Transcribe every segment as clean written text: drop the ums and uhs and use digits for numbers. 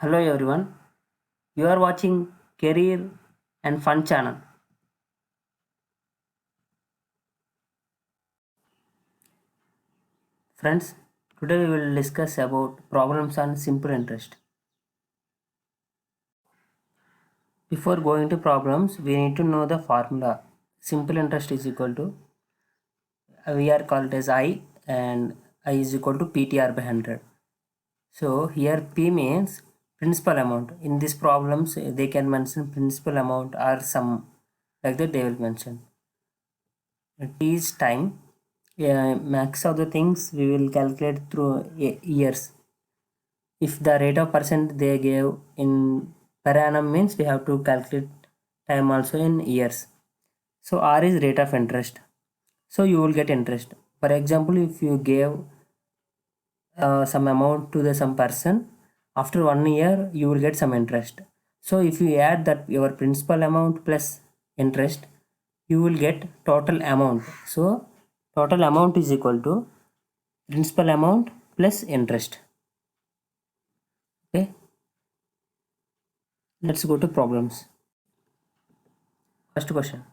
Hello everyone, you are watching Career and Fun channel. Friends, today we will discuss about problems on simple interest. Before going to problems, we need to know the formula. Simple interest is equal to we are called as I and I is equal to PTR by 100. So here P means principal amount. In these problems, they can mention principal amount or sum like that they will mention. T is time. Yeah, max of the things we will calculate through years. If the rate of percent they gave in per annum means we have to calculate time also in years. So R is rate of interest. So you will get interest. For example, if you gave some amount to the some person, after 1 year you will get some interest. So if you add that your principal amount plus interest, you will get total amount. So total amount is equal to principal amount plus interest. Okay, let's go to problems. First question: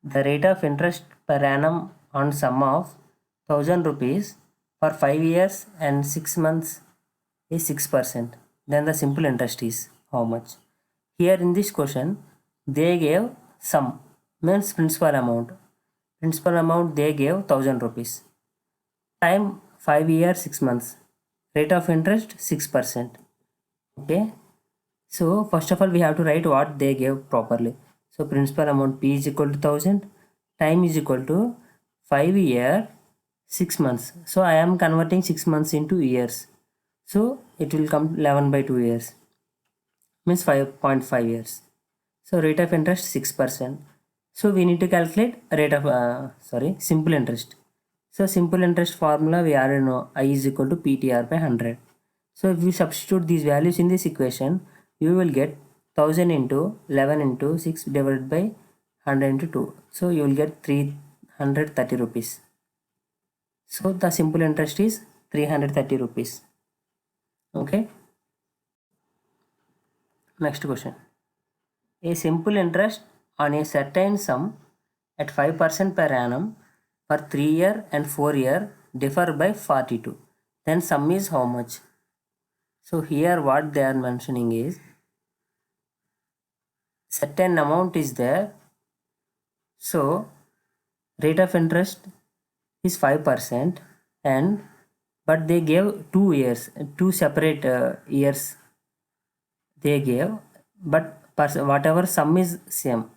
the rate of interest per annum on sum of 1000 rupees for 5 years and 6 months is 6%. Then the simple interest is how much? Here in this question, they gave sum means principal amount. Principal amount they gave 1000 rupees. Time 5 years 6 months. Rate of interest 6%. Okay. So first of all we have to write what they gave properly. So principal amount P is equal to 1000. Time is equal to 5 year 6 months. So I am converting 6 months into years. So it will come 11 by 2 years. Means 5.5 years. So rate of interest 6%. So we need to calculate rate of simple interest. So simple interest formula we already know I is equal to PTR by 100. So if you substitute these values in this equation, you will get 1000 into 11 into 6 divided by 100 into 2. So you will get 330 rupees. So the simple interest is 330 rupees. Okay. Next question. A simple interest on a certain sum at 5% per annum for 3 year and 4 year differ by 42. Then sum is how much? So here what they are mentioning is certain amount is there. So rate of interest is 5% and but they gave 2 years, two separate years they gave, but whatever sum is same.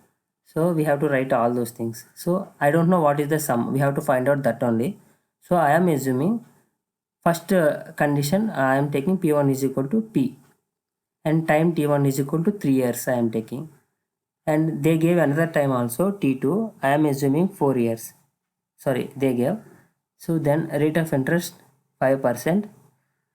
So we have to write all those things. So I don't know what is the sum, we have to find out that only. So I am assuming first condition I am taking P1 is equal to P and time T1 is equal to 3 years I am taking, and they gave another time also T2 I am assuming 4 years, sorry they gave. So then rate of interest 5%,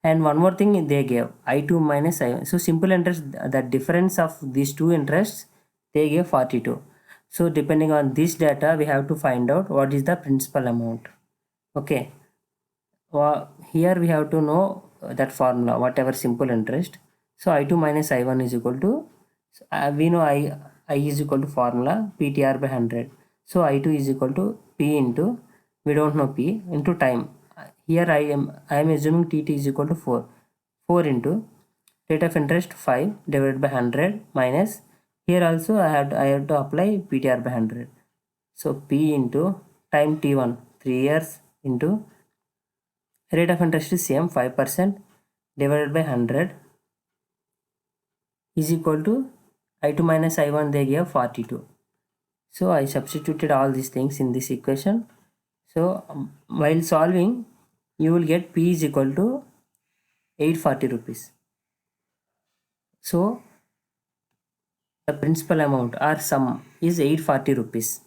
and one more thing they gave I2 minus I1. So simple interest, the difference of these two interests they gave 42. So depending on this data we have to find out what is the principal amount. Okay, here we have to know that formula whatever simple interest. So I2 minus I1 is equal to, we know I is equal to formula PTR by 100. So I2 is equal to P into, we don't know P, into time. Here I am assuming TT is equal to 4. 4 into rate of interest 5 divided by 100 minus, here also I have to apply PTR by 100. So P into time T1 3 years into rate of interest is same 5% divided by 100 is equal to I2 minus I1 they gave 42. So I substituted all these things in this equation. So while solving you will get P is equal to 840 rupees. So the principal amount or sum is 840 rupees.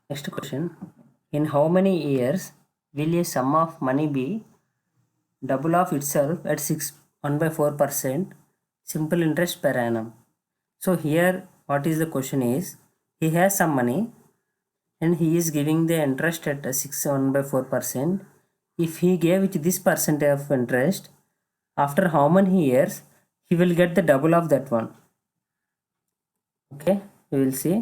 Next question. In how many years will a sum of money be double of itself at 1 by 4% simple interest per annum? So here what is the question is, he has some money and he is giving the interest at 1 by 4%. If he gave it this percent of interest, after how many years he will get the double of that one. Okay, we will see.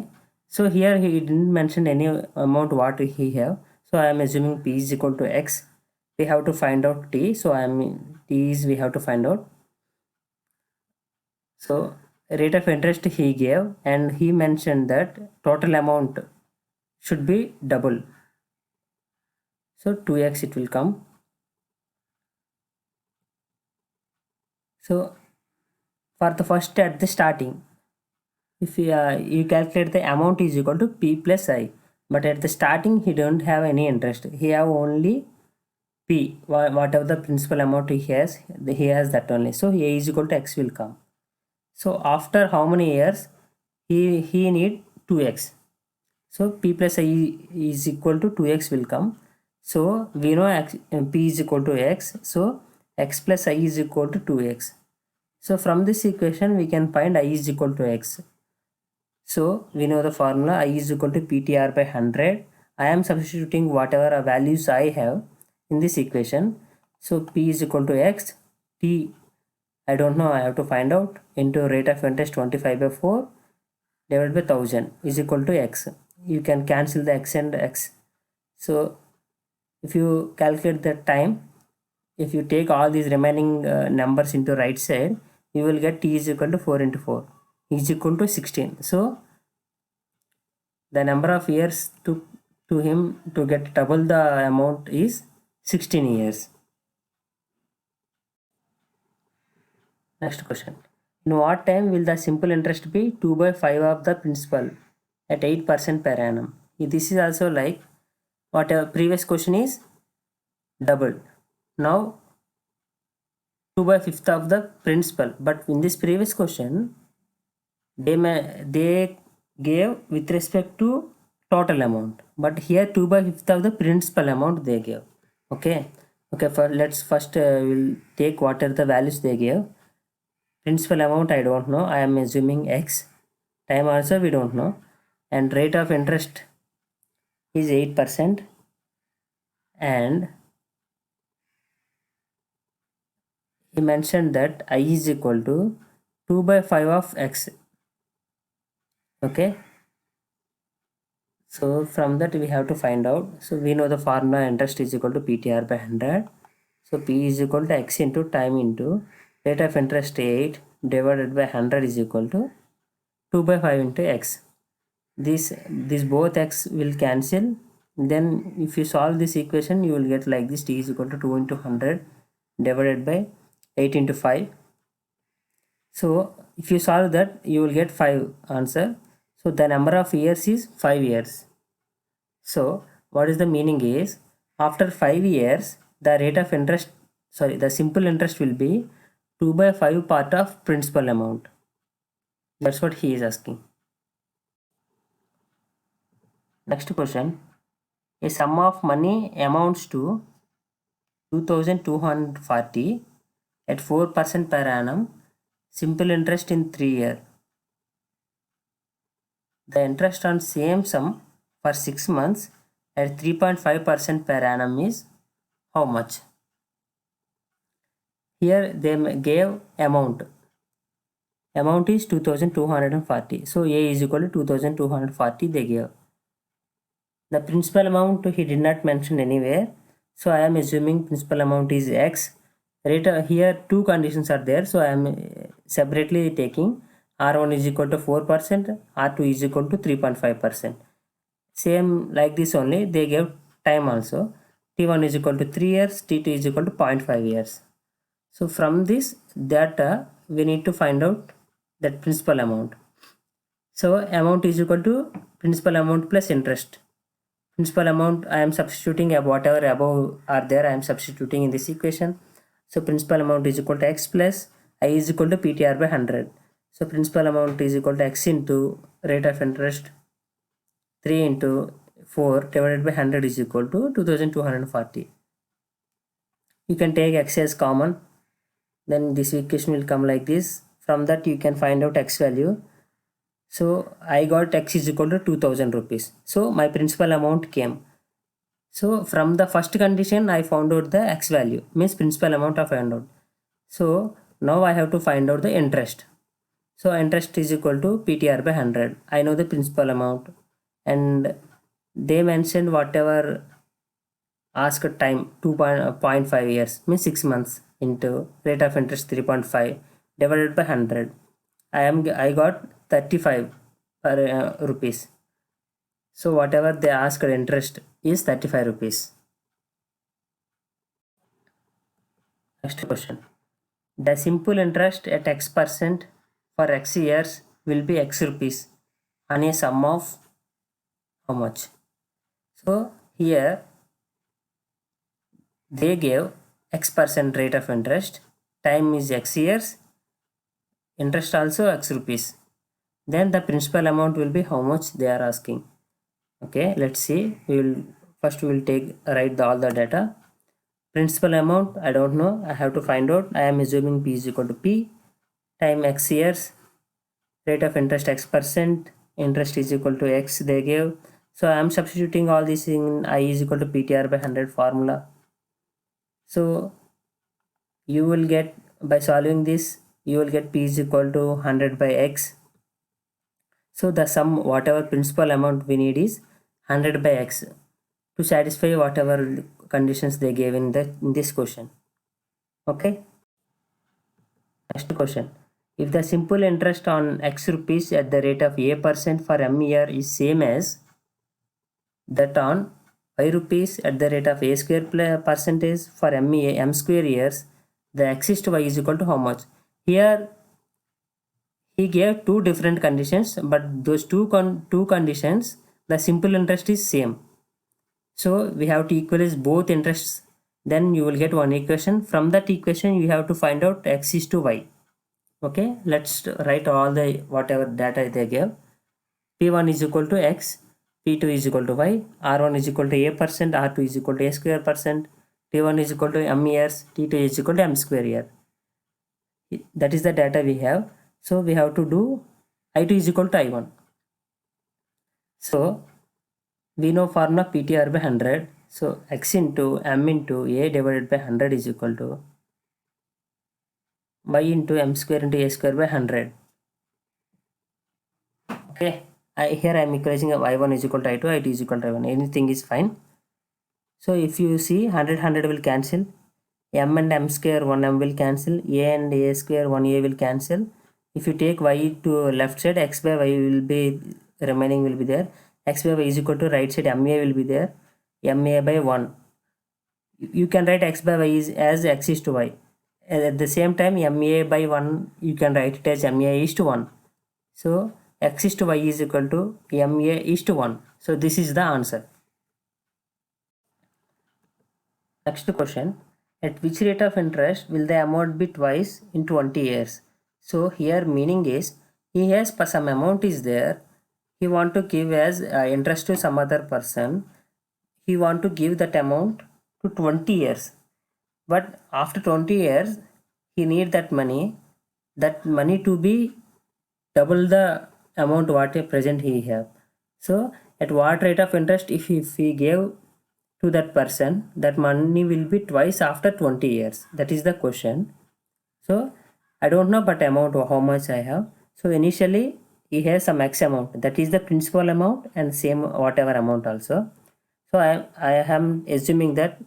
So here he didn't mention any amount what he have, so I am assuming p is equal to x. We have to find out t, so t is we have to find out. So rate of interest he gave, and he mentioned that total amount should be double, so 2x it will come. So for the first at the starting, if you calculate the amount is equal to p plus I, but at the starting he don't have any interest, he have only p, whatever the principal amount he has that only, so a is equal to x will come. So after how many years he need 2x, so p plus I is equal to 2x will come. So we know p is equal to x, so x plus I is equal to 2x. So from this equation we can find I is equal to x. So we know the formula, I is equal to PTR by 100. I am substituting whatever values I have in this equation. So P is equal to x, T I don't know, I have to find out, into rate of interest 25 by 4 divided by 1000 is equal to x. You can cancel the x and x. So if you calculate the time, if you take all these remaining numbers into right side, you will get t is equal to 4 into 4 is equal to 16. So the number of years to him to get double the amount is 16 years. Next question. In what time will the simple interest be 2 by 5 of the principal at 8% per annum? This is also like what a previous question is doubled. Now 2 by 5th of the principal, but in this previous question they gave with respect to total amount, but here 2 by 5th of the principal amount they gave. Okay, for let's first we'll take what are the values they gave. Principal amount I don't know, I am assuming x. Time also we don't know, and rate of interest is 8%, and he mentioned that I is equal to 2 by 5 of x. Okay, so from that we have to find out. So we know the formula, interest is equal to PTR by 100. So P is equal to x into time into rate of interest 8 divided by 100 is equal to 2 by 5 into x. This both x will cancel. Then if you solve this equation, you will get like this: t is equal to 2 into 100 divided by 8 into 5. So if you solve that, you will get 5 answer. So the number of years is 5 years. So what is the meaning is, after 5 years the rate of interest, the simple interest will be 2 by 5 part of principal amount. That's what he is asking. Next question. A sum of money amounts to 2240 at 4% per annum, simple interest in 3 years. The interest on same sum for 6 months at 3.5% per annum is how much? Here they gave amount. Amount is 2240. So A is equal to 2240 they gave. The principal amount he did not mention anywhere. So I am assuming principal amount is x. Rate here two conditions are there. So I am separately taking R1 is equal to 4%, R2 is equal to 3.5%. Same like this only, they gave time also. T1 is equal to 3 years, T2 is equal to 0.5 years. So from this data, we need to find out that principal amount. So amount is equal to principal amount plus interest. Principal amount I am substituting whatever above are there, I am substituting in this equation. So principal amount is equal to x plus I is equal to PTR by 100. So principal amount is equal to x into rate of interest 3 into 4 divided by 100 is equal to 2240. You can take x as common, then this equation will come like this. From that you can find out x value. So I got x is equal to 2000 rupees. So my principal amount came. So from the first condition I found out the x value, means principal amount I found out. So now I have to find out the interest. So interest is equal to PTR by 100. I know the principal amount, and they mentioned whatever asked time 2.5 years means 6 months into rate of interest 3.5 divided by 100. I got 35 rupees. So whatever they asked interest is 35 rupees. Next question. The simple interest at X% for X years will be X rupees on a sum of how much? So here they gave X% rate of interest, time is X years, interest also X rupees. Then the principal amount will be how much they are asking. Okay, let's see. We will write all the data. Principal amount, I don't know. I have to find out. I am assuming P is equal to P, time X years, rate of interest X%, interest is equal to X they gave. So I am substituting all this in I is equal to PTR by 100 formula. So you will get, by solving this, you will get P is equal to 100 by X. So the sum, whatever principal amount we need is 100 by X to satisfy whatever conditions they gave in this question. Okay. Next question. If the simple interest on X rupees at the rate of A% for M year is same as that on Y rupees at the rate of A square percentage for M square years, the X is to Y is equal to how much? Here he gave two different conditions, but those two conditions, the simple interest is same. So we have to equalize both interests. Then you will get one equation. From that equation, you have to find out X is to Y. Okay, let's write all the whatever data they gave. P1 is equal to X, P2 is equal to Y, R1 is equal to A%, R2 is equal to A square percent, T1 is equal to M years, T2 is equal to M square year. That is the data we have. So we have to do I2 is equal to I1. So we know formula PTR by 100. So X into M into A divided by 100 is equal to Y into M square into A square by 100. Okay. Here I am equalizing I1 is equal to I2, I2 is equal to I1. Anything is fine. So if you see 100 will cancel. M and M square 1M will cancel. A and A square 1A will cancel. If you take Y to left side, X by Y will be remaining will be there. X by Y is equal to right side, MA will be there. MA by 1. You can write X by Y as X is to Y. At the same time, MA by 1 you can write it as MA is to 1. So X is to Y is equal to MA is to 1. So this is the answer. Next question. At which rate of interest will the amount be twice in 20 years? So here meaning is he has some amount is there. He want to give as interest to some other person. He want to give that amount to 20 years. But after 20 years, he need that money to be double the amount what a present he have. So at what rate of interest if he gave to that person, that money will be twice after 20 years. That is the question. So I don't know but amount how much I have. So initially he has some X amount, that is the principal amount, and same whatever amount also. So I am assuming that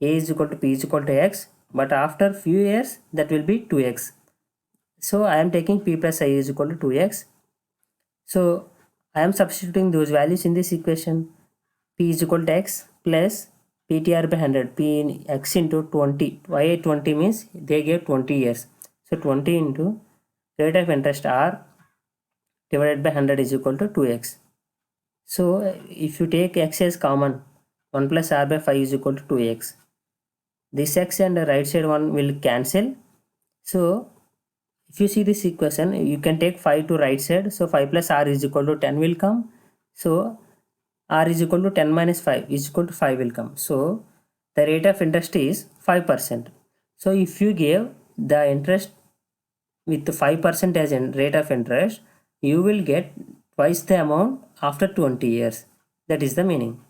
A is equal to P is equal to X, but after few years that will be 2x. So I am taking P plus I is equal to 2x. So I am substituting those values in this equation. P is equal to X plus PTR by 100. P in X into 20. Why 20 means they gave 20 years. So 20 into rate of interest R divided by 100 is equal to 2x. So if you take X as common, 1 plus R by 5 is equal to 2x. This X and the right side one will cancel. So if you see this equation, you can take 5 to right side. So 5 plus R is equal to 10 will come. So R is equal to 10 minus 5 is equal to 5 will come. So the rate of interest is 5%. So if you give the interest with 5% as a rate of interest, you will get twice the amount after 20 years. That is the meaning.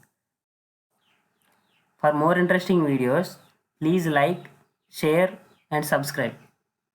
For more interesting videos, please like, share and subscribe.